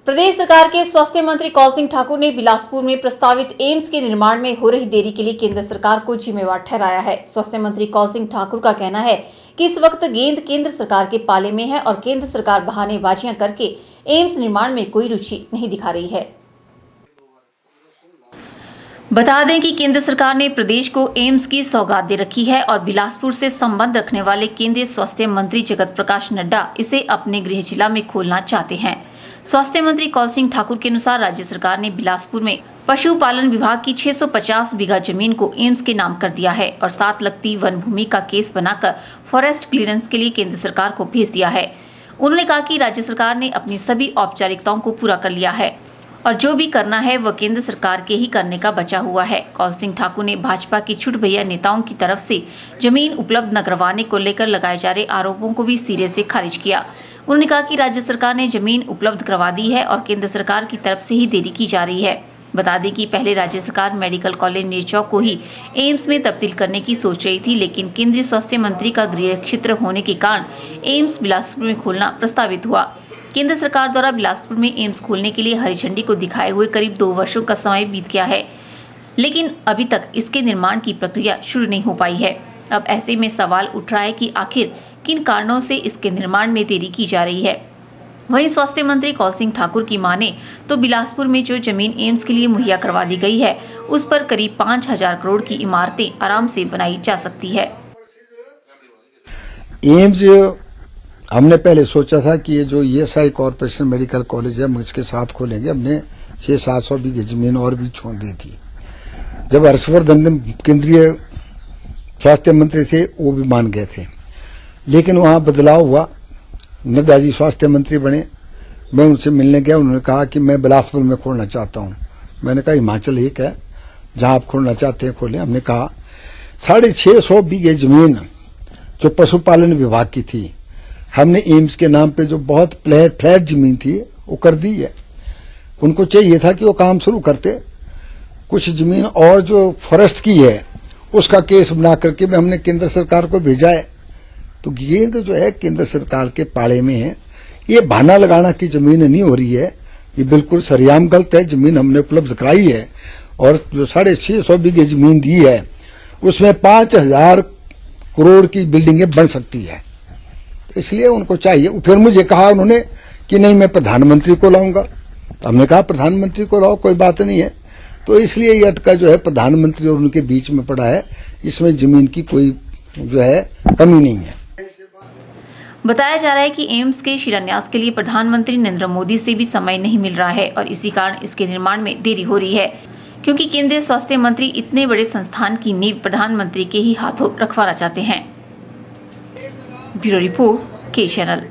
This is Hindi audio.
प्रदेश सरकार के स्वास्थ्य मंत्री कौल सिंह ठाकुर ने बिलासपुर में प्रस्तावित एम्स के निर्माण में हो रही देरी के लिए केंद्र सरकार को जिम्मेवार ठहराया है। स्वास्थ्य मंत्री कौल सिंह ठाकुर का कहना है कि इस वक्त गेंद केंद्र सरकार के पाले में है और केंद्र सरकार बहानेबाजियां करके एम्स निर्माण में कोई रुचि नहीं दिखा रही है। बता दें कि केंद्र सरकार ने प्रदेश को एम्स की सौगात दे रखी है और बिलासपुर से संबंध रखने वाले केंद्रीय स्वास्थ्य मंत्री जगत प्रकाश नड्डा इसे अपने गृह जिला में खोलना चाहते हैं। स्वास्थ्य मंत्री कौल सिंह ठाकुर के अनुसार राज्य सरकार ने बिलासपुर में पशुपालन विभाग की 650 बीघा जमीन को एम्स के नाम कर दिया है और साथ लगती वन भूमि का केस बनाकर फॉरेस्ट क्लियरेंस के लिए केंद्र सरकार को भेज दिया है। उन्होंने कहा कि राज्य सरकार ने अपनी सभी औपचारिकताओं को पूरा कर लिया है और जो भी करना है वह केंद्र सरकार के ही करने का बचा हुआ है। कौल सिंह ठाकुर ने भाजपा की छुट भैया नेताओं की तरफ से जमीन उपलब्ध न करवाने को लेकर लगाए जा रहे आरोपों को भी सिरे से खारिज किया। उन्होंने कहा कि राज्य सरकार ने जमीन उपलब्ध करवा दी है और केंद्र सरकार की तरफ से ही देरी की जा रही है। बता दें कि पहले राज्य सरकार मेडिकल कॉलेज नेरचौक को ही एम्स में तब्दील करने की सोच रही थी, लेकिन केंद्रीय स्वास्थ्य मंत्री का गृह क्षेत्र होने के कारण एम्स बिलासपुर में खोलना प्रस्तावित हुआ। केंद्र सरकार द्वारा बिलासपुर में एम्स खोलने के लिए हरी झंडी को दिखाए हुए करीब 2 वर्षों का समय बीत गया है, लेकिन अभी तक इसके निर्माण की प्रक्रिया शुरू नहीं हो पाई है। अब ऐसे में सवाल उठ रहा है कि आखिर किन कारणों से इसके निर्माण में देरी की जा रही है। वहीं स्वास्थ्य मंत्री कौल सिंह ठाकुर की माने तो बिलासपुर में जो जमीन एम्स के लिए मुहैया करवा दी गई है उस पर करीब 5000 करोड़ की इमारतें आराम से बनाई जा सकती है। एम्स हमने पहले सोचा था कि ये जो ईएसआई कॉर्पोरेशन मेडिकल कॉलेज है हम इसके साथ खोलेंगे। हमने 600-700 बीघे जमीन और भी छोड़ दी थी। जब हर्षवर्धन केंद्रीय स्वास्थ्य मंत्री थे वो भी मान गए थे, लेकिन वहां बदलाव हुआ। नड्डा जी स्वास्थ्य मंत्री बने। मैं उनसे मिलने गया, उन्होंने कहा कि मैं बिलासपुर में खोलना चाहता हूं। मैंने कहा हिमाचल एक है, जहां आप खोलना चाहते हैं खोलें। हमने कहा 650 बीघे जमीन जो पशुपालन विभाग की थी हमने एम्स के नाम पे जो बहुत फ्लैट जमीन थी वो कर दी है। उनको चाहिए था कि वो काम शुरू करते। कुछ जमीन और जो फॉरेस्ट की है उसका केस बना करके हमने केंद्र सरकार को भेजा है। तो गेंद जो है केंद्र सरकार के पाले में है। ये बहाना लगाना की जमीन नहीं हो रही है, ये बिल्कुल सरेआम गलत है। जमीन हमने उपलब्ध कराई है और जो 650 बीघे जमीन दी है उसमें 5000 करोड़ की बिल्डिंगें बन सकती है। तो इसलिए उनको चाहिए। फिर मुझे कहा उन्होंने कि नहीं मैं प्रधानमंत्री को लाऊंगा। तो हमने कहा प्रधानमंत्री को लाओ, कोई बात नहीं है। तो इसलिए ये अटका जो है प्रधानमंत्री और उनके बीच में पड़ा है। इसमें जमीन की कोई जो है कमी नहीं है। बताया जा रहा है कि एम्स के शिलान्यास के लिए प्रधानमंत्री नरेंद्र मोदी से भी समय नहीं मिल रहा है और इसी कारण इसके निर्माण में देरी हो रही है, क्योंकि केंद्रीय स्वास्थ्य मंत्री इतने बड़े संस्थान की नींव प्रधानमंत्री के ही हाथों रखवाना चाहते हैं। ब्यूरो रिपोर्ट के चैनल।